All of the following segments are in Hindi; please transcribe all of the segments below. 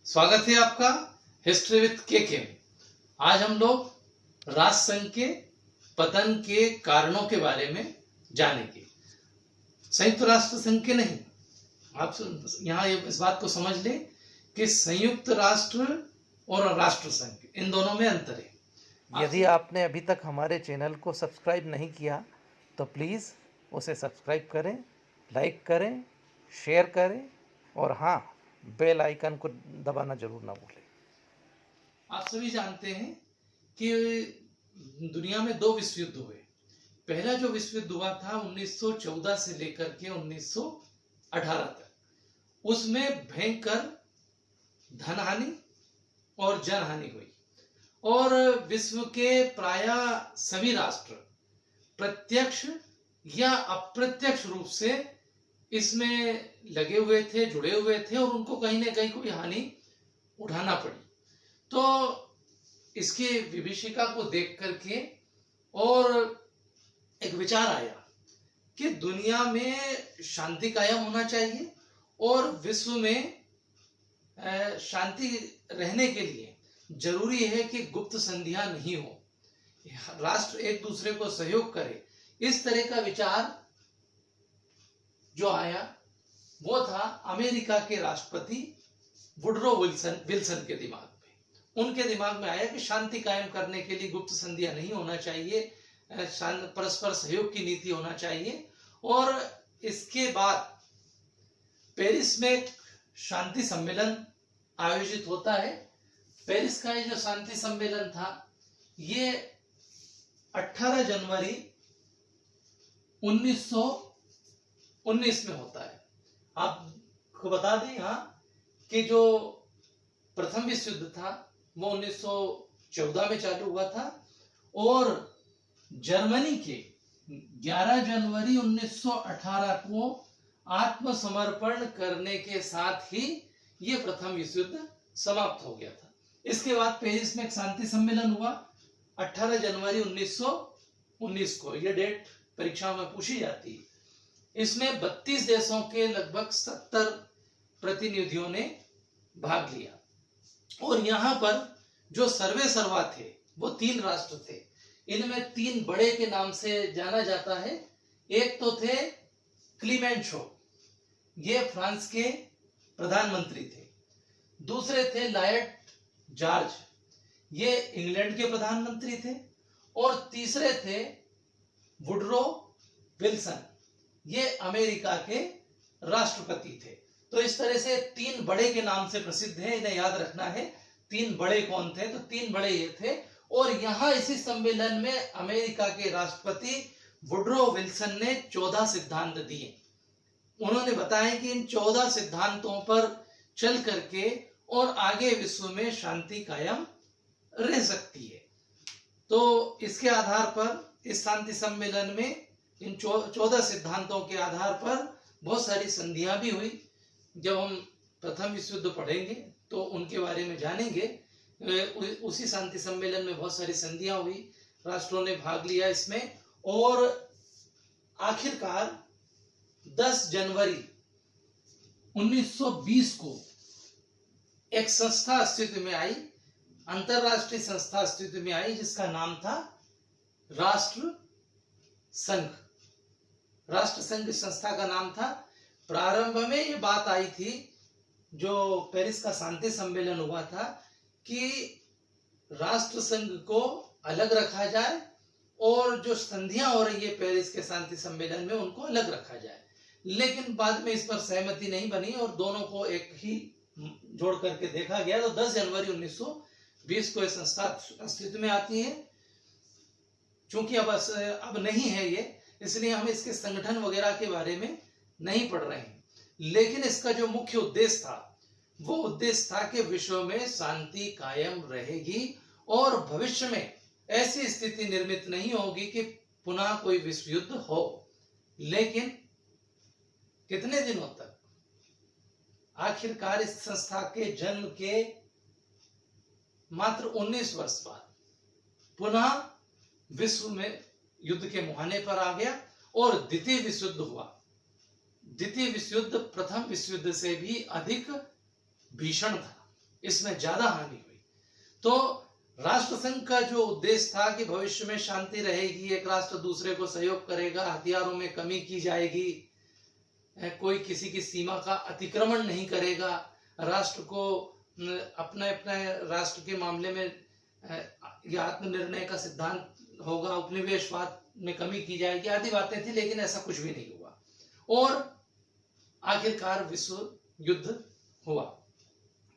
स्वागत है आपका हिस्ट्री विद के। आज हम लोग राष्ट्रसंघ के पतन के कारणों के बारे में जानेंगे। संयुक्त राष्ट्र संघ के नहीं, आप यहाँ इस बात को समझ लें कि संयुक्त राष्ट्र और राष्ट्र संघ इन दोनों में अंतर है। यदि आपने अभी तक हमारे चैनल को सब्सक्राइब नहीं किया तो प्लीज़ उसे सब्सक्राइब करें, लाइक करें, शेयर करें और हाँ, बेल आइकन को दबाना जरूर ना भूलें। आप सभी जानते हैं कि दुनिया में दो विश्व युद्ध हुए। पहला जो विश्व युद्ध हुआ था 1914 से लेकर के 1918 तक, उसमें भयंकर धनहानि और जनहानि हुई और विश्व के प्रायः सभी राष्ट्र प्रत्यक्ष या अप्रत्यक्ष रूप से इसमें लगे हुए थे, जुड़े हुए थे और उनको कहीं ना कहीं कोई हानि उठाना पड़ी। तो इसकी विभीषिका को देख करके और एक विचार आया कि दुनिया में शांति कायम होना चाहिए और विश्व में शांति रहने के लिए जरूरी है कि गुप्त संधियां नहीं हो, राष्ट्र एक दूसरे को सहयोग करे। इस तरह का विचार जो आया वो था अमेरिका के राष्ट्रपति वुडरो विल्सन के दिमाग में। उनके दिमाग में आया कि शांति कायम करने के लिए गुप्त संधियां नहीं होना चाहिए, परस्पर सहयोग की नीति होना चाहिए। और इसके बाद पेरिस में शांति सम्मेलन आयोजित होता है। पेरिस का ये जो शांति सम्मेलन था ये 18 जनवरी 1919 में होता है। आपको बता दें यहाँ कि जो प्रथम विश्व युद्ध था वो 1914 में चालू हुआ था और जर्मनी के 11 जनवरी 1918 को आत्मसमर्पण करने के साथ ही ये प्रथम विश्व युद्ध समाप्त हो गया था। इसके बाद पेरिस में एक शांति सम्मेलन हुआ 18 जनवरी 1919 को। यह डेट परीक्षाओं में पूछी जाती है। इसमें 32 देशों के लगभग 70 प्रतिनिधियों ने भाग लिया और यहाँ पर जो सर्वे सर्वा थे वो 3 राष्ट्र थे। इनमें 3 बड़े के नाम से जाना जाता है। एक तो थे क्लीमेंशो, ये फ्रांस के प्रधानमंत्री थे। दूसरे थे लॉयड जॉर्ज, ये इंग्लैंड के प्रधानमंत्री थे। और तीसरे थे वुडरो विल्सन, ये अमेरिका के राष्ट्रपति थे। तो इस तरह से 3 बड़े के नाम से प्रसिद्ध है, इन्हें याद रखना है। 3 बड़े कौन थे? तो 3 बड़े ये थे। और यहाँ इसी सम्मेलन में अमेरिका के राष्ट्रपति वुडरो विल्सन ने 14 सिद्धांत दिए। उन्होंने बताया कि इन 14 सिद्धांतों पर चल करके और आगे विश्व में शांति कायम रह सकती है। तो इसके आधार पर इस शांति सम्मेलन में इन 14 सिद्धांतों के आधार पर बहुत सारी संधियां भी हुई। जब हम प्रथम विश्व युद्ध पढ़ेंगे तो उनके बारे में जानेंगे। उसी शांति सम्मेलन में बहुत सारी संधियां हुई, राष्ट्रों ने भाग लिया इसमें। और आखिरकार 10 जनवरी 1920 को एक संस्था अस्तित्व में आई, अंतरराष्ट्रीय संस्था अस्तित्व में आई, जिसका नाम था राष्ट्र संघ। राष्ट्र संघ संस्था का नाम था। प्रारंभ में ये बात आई थी, जो पेरिस का शांति सम्मेलन हुआ था, कि राष्ट्र संघ को अलग रखा जाए और जो संधियां हो रही है पेरिस के शांति सम्मेलन में उनको अलग रखा जाए। लेकिन बाद में इस पर सहमति नहीं बनी और दोनों को एक ही जोड़ करके देखा गया। तो 10 जनवरी 1920 को यह संस्था अस्तित्व में आती है। चूंकि अब नहीं है ये, इसलिए हम इसके संगठन वगैरह के बारे में नहीं पढ़ रहे हैं। लेकिन इसका जो मुख्य उद्देश्य था वो उद्देश्य था कि विश्व में शांति कायम रहेगी और भविष्य में ऐसी स्थिति निर्मित नहीं होगी कि पुनः कोई विश्व युद्ध हो। लेकिन कितने दिनों तक? आखिरकार इस संस्था के जन्म के मात्र 19 वर्ष बाद पुनः विश्व में युद्ध के मुहाने पर आ गया और द्वितीय विश्व युद्ध हुआ। द्वितीय विश्व युद्ध प्रथम विश्व युद्ध से भी अधिक भीषण था। इसमें ज्यादा हानि हुई। तो राष्ट्रसंघ का जो उद्देश्य था कि भविष्य में शांति रहेगी, एक राष्ट्र दूसरे को सहयोग करेगा, हथियारों में कमी की जाएगी, कोई किसी की सीमा का अतिक्रमण नहीं करेगा, राष्ट्र को अपने अपने राष्ट्र के मामले में यह आत्मनिर्णय का सिद्धांत होगा, उपनिवेशवाद में कमी की जाएगी, आदि बातें थी। लेकिन ऐसा कुछ भी नहीं हुआ और आखिरकार विश्व युद्ध हुआ।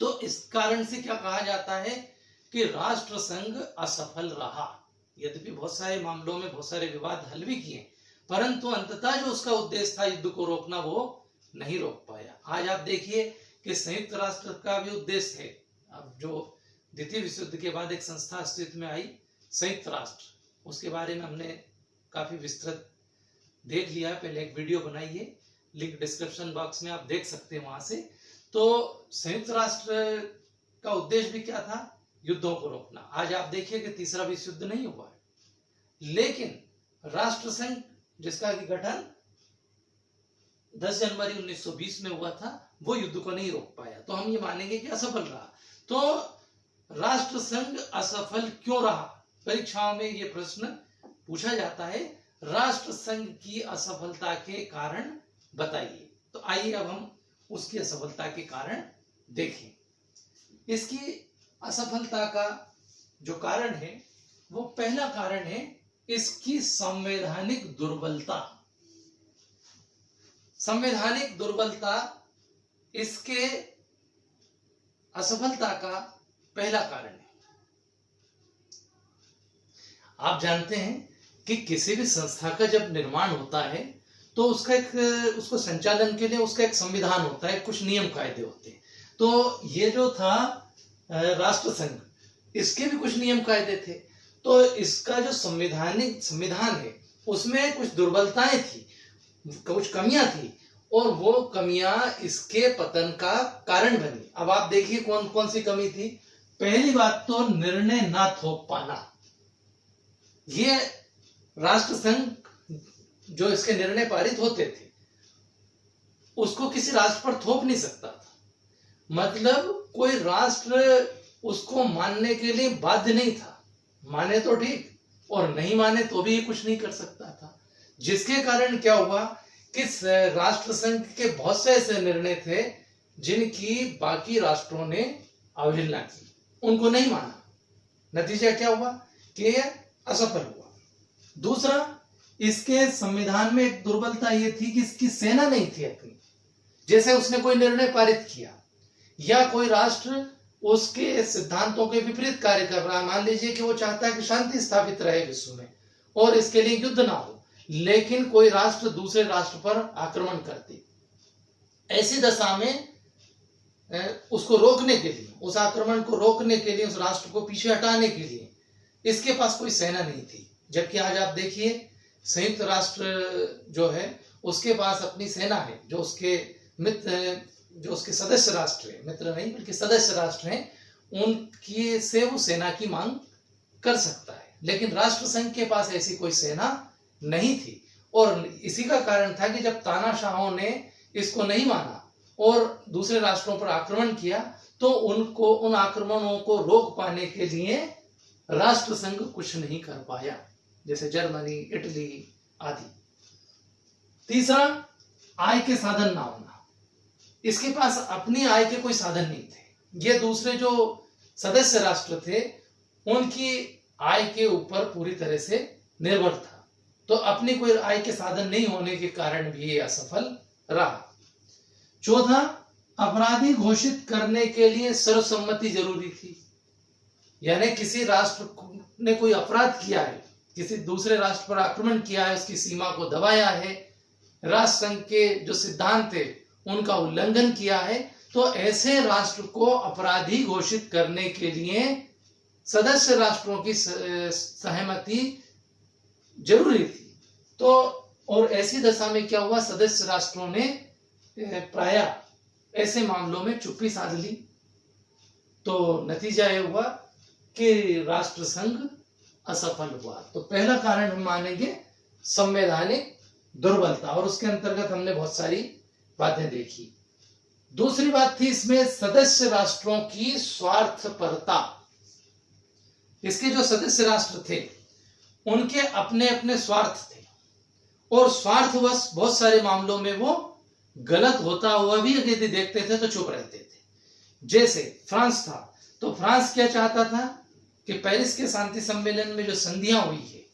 तो इस कारण से क्या कहा जाता है कि राष्ट्रसंघ असफल रहा। यद्यपि बहुत सारे मामलों में बहुत सारे विवाद हल भी किए, परंतु अंततः जो उसका उद्देश्य था युद्ध को रोकना, वो नहीं रोक पाया। आज आप देखिए कि संयुक्त राष्ट्र का भी उद्देश्य है, अब जो द्वितीय विश्व युद्ध के बाद एक संस्था अस्तित्व में आई संयुक्त राष्ट्र, उसके बारे में हमने काफी विस्तृत देख लिया है, पहले एक वीडियो बनाई है, लिंक डिस्क्रिप्शन बॉक्स में आप देख सकते हैं वहां से। तो संयुक्त राष्ट्र का उद्देश्य भी क्या था? युद्धों को रोकना। आज आप देखिए कि तीसरा विश्व युद्ध नहीं हुआ है, लेकिन राष्ट्रसंघ जिसका गठन 10 जनवरी 1920 में हुआ था, वो युद्ध को नहीं रोक पाया। तो हम ये मानेंगे कि असफल रहा। तो राष्ट्रसंघ असफल क्यों रहा? परीक्षाओं में ये प्रश्न पूछा जाता है, राष्ट्रसंघ की असफलता के कारण बताइए। तो आइए अब हम उसकी असफलता के कारण देखें। इसकी असफलता का जो कारण है, वो पहला कारण है इसकी संवैधानिक दुर्बलता। संवैधानिक दुर्बलता इसके असफलता का पहला कारण है। आप जानते हैं कि किसी भी संस्था का जब निर्माण होता है तो उसको संचालन के लिए उसका एक संविधान होता है, कुछ नियम कायदे होते हैं। तो ये जो था राष्ट्रसंघ, इसके भी कुछ नियम कायदे थे। तो इसका जो संविधान है उसमें कुछ दुर्बलताएं थी, कुछ कमियां थी, और वो कमियां इसके पतन का कारण बनी। अब आप देखिए कौन कौन सी कमी थी। पहली बात तो निर्णय ना थोप पाना। ये राष्ट्रसंघ जो इसके निर्णय पारित होते थे उसको किसी राष्ट्र पर थोप नहीं सकता था। मतलब कोई राष्ट्र उसको मानने के लिए बाध्य नहीं था। माने तो ठीक, और नहीं माने तो भी कुछ नहीं कर सकता था। जिसके कारण क्या हुआ कि राष्ट्रसंघ के बहुत से ऐसे निर्णय थे जिनकी बाकी राष्ट्रों ने अवहेलना की, उनको नहीं माना। नतीजा क्या हुआ कि यह असफल हुआ। दूसरा, इसके संविधान में एक दुर्बलता यह थी कि इसकी सेना नहीं थी अपनी। जैसे उसने कोई निर्णय पारित किया या कोई राष्ट्र उसके सिद्धांतों के विपरीत कार्य कर रहा है, मान लीजिए कि वो चाहता है कि शांति स्थापित रहे विश्व में और इसके लिए युद्ध ना हो, लेकिन कोई राष्ट्र दूसरे राष्ट्र पर आक्रमण करती, ऐसी दशा में उसको रोकने के लिए, उस आक्रमण को रोकने के लिए, उस राष्ट्र को पीछे हटाने के लिए इसके पास कोई सेना नहीं थी। जबकि आज आप देखिए संयुक्त राष्ट्र जो है उसके पास अपनी सेना है, जो उसके मित्र, जो उसके सदस्य राष्ट्र है, मित्र नहीं बल्कि सदस्य राष्ट्र हैं, उनकी से वो सेना की मांग कर सकता है। लेकिन राष्ट्रसंघ के पास ऐसी कोई सेना नहीं थी, और इसी का कारण था कि जब तानाशाहों ने इसको नहीं माना और दूसरे राष्ट्रों पर आक्रमण किया, तो उनको उन आक्रमणों को रोक पाने के लिए राष्ट्रसंघ कुछ नहीं कर पाया, जैसे जर्मनी, इटली आदि। तीसरा, आय के साधन ना होना। इसके पास अपनी आय के कोई साधन नहीं थे। ये दूसरे जो सदस्य राष्ट्र थे उनकी आय के ऊपर पूरी तरह से निर्भर था। तो अपनी कोई आय के साधन नहीं होने के कारण भी ये असफल रहा। चौथा, अपराधी घोषित करने के लिए सर्वसम्मति जरूरी थी। यानी किसी राष्ट्र ने कोई अपराध किया है, किसी दूसरे राष्ट्र पर आक्रमण किया है, उसकी सीमा को दबाया है, राष्ट्रसंघ के जो सिद्धांत थे उनका उल्लंघन किया है, तो ऐसे राष्ट्र को अपराधी घोषित करने के लिए सदस्य राष्ट्रों की सहमति जरूरी थी। तो और ऐसी दशा में क्या हुआ, सदस्य राष्ट्रों ने प्रायः ऐसे मामलों में चुप्पी साध ली। तो नतीजा यह हुआ कि राष्ट्रसंघ असफल हुआ। तो पहला कारण हम मानेंगे संवैधानिक दुर्बलता, और उसके अंतर्गत हमने बहुत सारी बातें देखी। दूसरी बात थी इसमें सदस्य राष्ट्रों की स्वार्थपरता। इसके जो सदस्य राष्ट्र थे उनके अपने अपने स्वार्थ थे और स्वार्थवश बहुत सारे मामलों में वो गलत होता हुआ भी यदि देखते थे तो चुप रहते थे। जैसे फ्रांस था, तो फ्रांस क्या चाहता था कि पेरिस के शांति सम्मेलन में जो संधियां हुई है,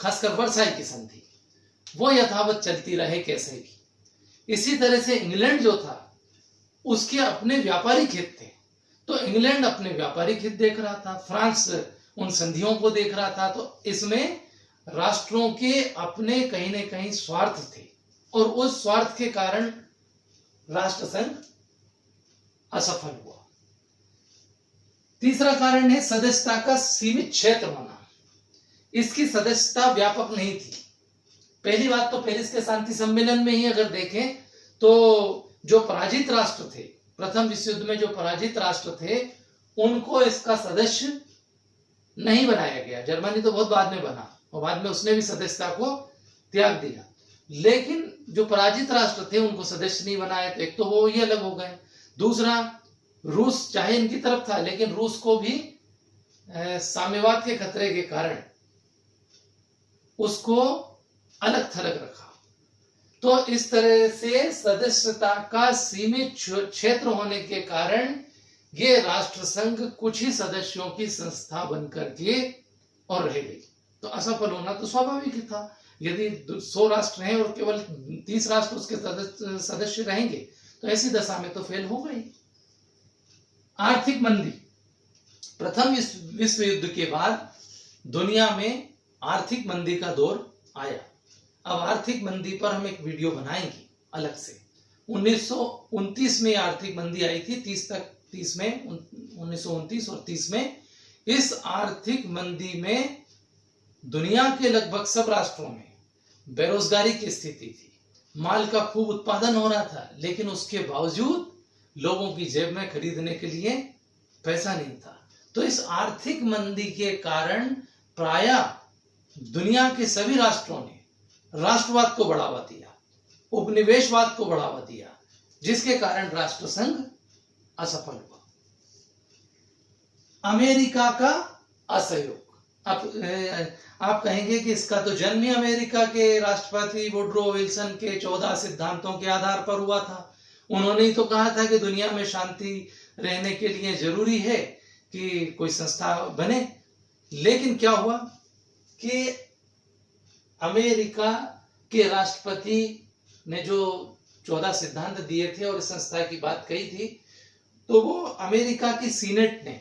खासकर वर्साई की संधि, वो यथावत चलती रहे कैसे भी। इसी तरह से इंग्लैंड जो था उसके अपने व्यापारिक हित थे, तो इंग्लैंड अपने व्यापारिक हित देख रहा था, फ्रांस उन संधियों को देख रहा था। तो इसमें राष्ट्रों के अपने कहीं न कहीं स्वार्थ थे और उस स्वार्थ के कारण राष्ट्रसंघ असफल हुआ। तीसरा कारण है सदस्यता का सीमित क्षेत्र होना। इसकी सदस्यता व्यापक नहीं थी। पहली बात तो पेरिस के शांति सम्मेलन में ही अगर देखें तो जो पराजित राष्ट्र थे, प्रथम विश्व युद्ध में जो पराजित राष्ट्र थे, उनको इसका सदस्य नहीं बनाया गया। जर्मनी तो बहुत बाद में बना और बाद में उसने भी सदस्यता को त्याग दिया, लेकिन जो पराजित राष्ट्र थे उनको सदस्य नहीं बनाया। तो एक तो वो ही अलग हो गए। दूसरा, रूस चाहे इनकी तरफ था, लेकिन रूस को भी साम्यवाद के खतरे के कारण उसको अलग थलग रखा। तो इस तरह से सदस्यता का सीमित क्षेत्र होने के कारण ये राष्ट्रसंघ कुछ ही सदस्यों की संस्था बनकर के और रह गई। तो असफल होना तो स्वाभाविक ही था। यदि 100 राष्ट्र हैं और केवल 30 राष्ट्र उसके सदस्य रहेंगे तो ऐसी दशा में तो फेल हो गई। आर्थिक मंदी। प्रथम विश्व युद्ध के बाद दुनिया में आर्थिक मंदी का दौर आया। अब आर्थिक मंदी पर हम एक वीडियो बनाएंगे अलग से। 1929 में आर्थिक मंदी आई थी, 1929 और 30 में। इस आर्थिक मंदी में दुनिया के लगभग सब राष्ट्रों में बेरोजगारी की स्थिति थी। माल का खूब उत्पादन हो रहा था, लेकिन उसके बावजूद लोगों की जेब में खरीदने के लिए पैसा नहीं था। तो इस आर्थिक मंदी के कारण प्रायः दुनिया के सभी राष्ट्रों ने राष्ट्रवाद को बढ़ावा दिया, उपनिवेशवाद को बढ़ावा दिया, जिसके कारण राष्ट्रसंघ असफल हुआ। अमेरिका का असहयोग। आप कहेंगे कि इसका तो जन्म ही अमेरिका के राष्ट्रपति वुडरो विल्सन के 14 सिद्धांतों के आधार पर हुआ था। उन्होंने ही तो कहा था कि दुनिया में शांति रहने के लिए जरूरी है कि कोई संस्था बने। लेकिन क्या हुआ कि अमेरिका के राष्ट्रपति ने जो 14 सिद्धांत दिए थे और इस संस्था की बात कही थी, तो वो अमेरिका की सीनेट ने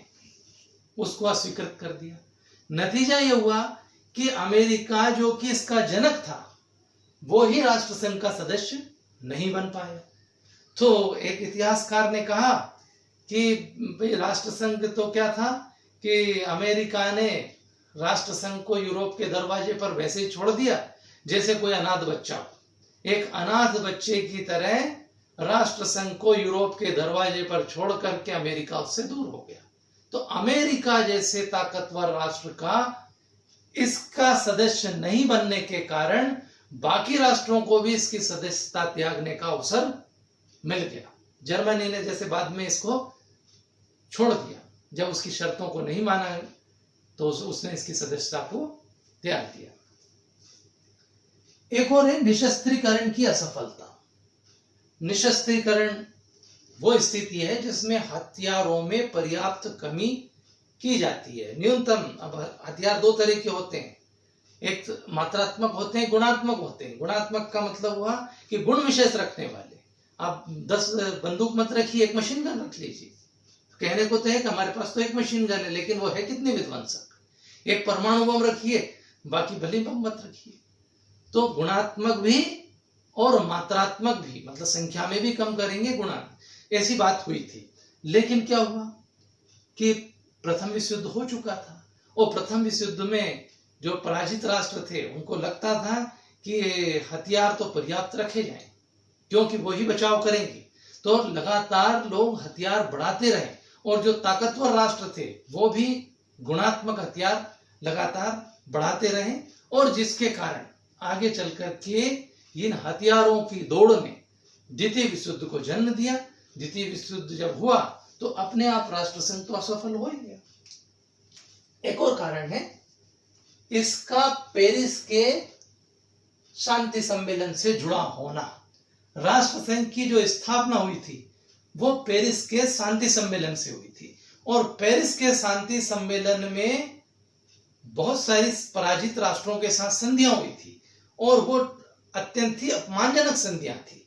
उसको अस्वीकृत कर दिया। नतीजा यह हुआ कि अमेरिका जो कि इसका जनक था, वो ही राष्ट्रसंघ का सदस्य नहीं बन पाया। तो एक इतिहासकार ने कहा कि राष्ट्रसंघ तो क्या था कि अमेरिका ने राष्ट्रसंघ को यूरोप के दरवाजे पर वैसे ही छोड़ दिया जैसे कोई अनाथ बच्चा हो। एक अनाथ बच्चे की तरह राष्ट्रसंघ को यूरोप के दरवाजे पर छोड़ करके अमेरिका उससे दूर हो गया। तो अमेरिका जैसे ताकतवर राष्ट्र का इसका सदस्य नहीं बनने के कारण बाकी राष्ट्रों को भी इसकी सदस्यता त्यागने का अवसर मिल गया। जर्मनी ने जैसे बाद में इसको छोड़ दिया, जब उसकी शर्तों को नहीं माना तो उसने इसकी सदस्यता को त्याग दिया। एक और है निशस्त्रीकरण की असफलता। निशस्त्रीकरण वो स्थिति है जिसमें हथियारों में पर्याप्त कमी की जाती है, न्यूनतम। अब हथियार दो तरह के होते हैं, एक मात्रात्मक होते हैं, गुणात्मक होते हैं। गुणात्मक का मतलब हुआ कि गुण विशेष रखने वाले। आप 10 बंदूक मत रखिए, एक मशीन गन रख लीजिए। कहने को तो है कि हमारे पास तो एक मशीन गन है, लेकिन वो है कितने विध्वंसक। एक परमाणु बम रखिए, बाकी भले बम मत रखिए। तो गुणात्मक भी और मात्रात्मक भी, मतलब संख्या में भी कम करेंगे, गुणा, ऐसी बात हुई थी। लेकिन क्या हुआ कि प्रथम विश्व युद्ध हो चुका था और प्रथम विश्व युद्ध में जो पराजित राष्ट्र थे उनको लगता था कि हथियार तो पर्याप्त रखे जाएं, क्योंकि वो ही बचाव करेंगे। तो लगातार लोग हथियार बढ़ाते रहे और जो ताकतवर राष्ट्र थे वो भी गुणात्मक हथियार लगातार बढ़ाते रहे, और जिसके कारण आगे चलकर के इन हथियारों की दौड़ में द्वितीय विश्व युद्ध को जन्म दिया। द्वितीय विश्व युद्ध जब हुआ तो अपने आप राष्ट्रसंघ तो असफल हो ही गया। एक और कारण है इसका पेरिस के शांति सम्मेलन से जुड़ा होना। राष्ट्रसंघ की जो स्थापना हुई थी वो पेरिस के शांति सम्मेलन से हुई थी, और पेरिस के शांति सम्मेलन में बहुत सारी पराजित राष्ट्रों के साथ संधियां हुई थी, और वो अत्यंत ही अपमानजनक संधियां थी।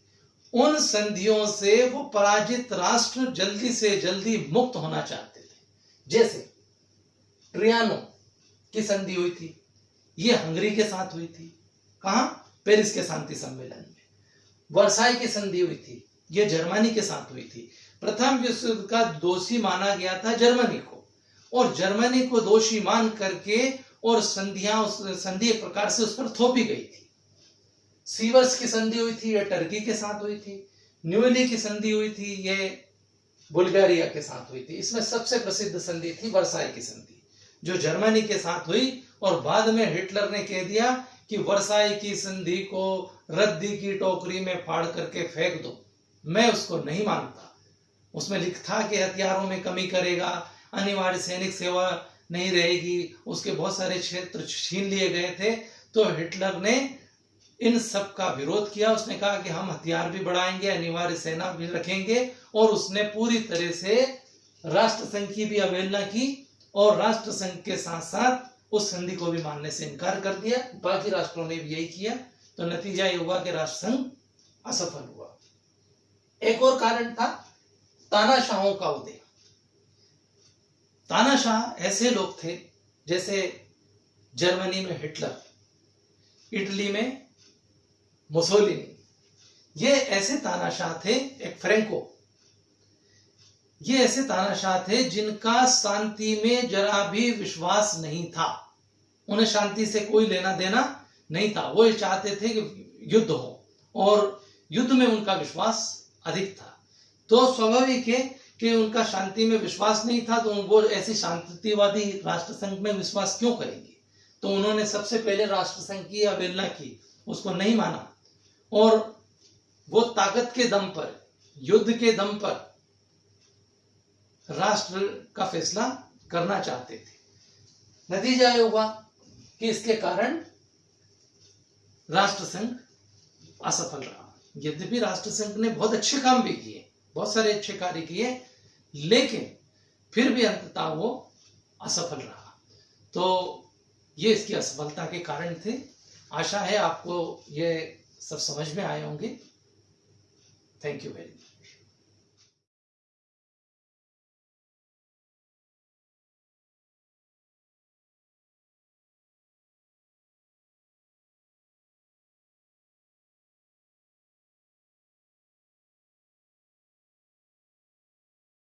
उन संधियों से वो पराजित राष्ट्र जल्दी से जल्दी मुक्त होना चाहते थे। जैसे ट्रियानो की संधि हुई थी, ये हंगरी के साथ हुई थी। कहां? पेरिस के शांति सम्मेलन में। वर्साई की संधि हुई थी, ये जर्मनी के साथ हुई थी। प्रथम विश्व युद्ध का दोषी माना गया था जर्मनी को, और जर्मनी को दोषी मान करके और संधि एक प्रकार से उस पर थोपी गई थी। सीवर्स की संधि हुई थी, यह टर्की के साथ हुई थी। न्यूली की संधि हुई थी, ये बुल्गारिया के साथ हुई थी। इसमें सबसे प्रसिद्ध संधि थी वर्साई की संधि, जो जर्मनी के साथ हुई, और बाद में हिटलर ने कह दिया कि वर्साई की संधि को रद्दी की टोकरी में फाड़ करके फेंक दो, मैं उसको नहीं मानता। उसमें लिखा कि हथियारों में कमी करेगा, अनिवार्य सैनिक सेवा नहीं रहेगी, उसके बहुत सारे क्षेत्र छीन लिए गए थे। तो हिटलर ने इन सब का विरोध किया। उसने कहा कि हम हथियार भी बढ़ाएंगे, अनिवार्य सेना भी रखेंगे, और उसने पूरी तरह से राष्ट्रसंघ की भी अवहेलना की, और राष्ट्रसंघ के साथ साथ उस संधि को भी मानने से इनकार कर दिया। बाकी राष्ट्रों ने भी यही किया। तो नतीजा ये हुआ कि राष्ट्रसंघ असफल हुआ। एक और कारण था तानाशाहों का उदय। तानाशाह ऐसे लोग थे जैसे जर्मनी में हिटलर, इटली में मुसोलिनी, ये ऐसे तानाशाह थे। एक फ्रैंको, ये ऐसे तानाशाह थे जिनका शांति में जरा भी विश्वास नहीं था। उन्हें शांति से कोई लेना देना नहीं था। वो चाहते थे कि युद्ध हो, और युद्ध में उनका विश्वास अधिक था। तो स्वाभाविक है कि उनका शांति में विश्वास नहीं था, तो वो ऐसी शांतिवादी राष्ट्रसंघ में विश्वास क्यों करेंगे। तो उन्होंने सबसे पहले राष्ट्रसंघ की अवहेलना की, उसको नहीं माना, और वो ताकत के दम पर, युद्ध के दम पर राष्ट्र का फैसला करना चाहते थे। नतीजा यह हुआ कि इसके कारण राष्ट्रसंघ असफल रहा। यद्यपि राष्ट्रसंघ ने बहुत अच्छे काम भी किए, बहुत सारे अच्छे कार्य किए, लेकिन फिर भी अंततः वो असफल रहा। तो ये इसकी असफलता के कारण थे। आशा है आपको ये सब समझ में आए होंगे। Thank you very much.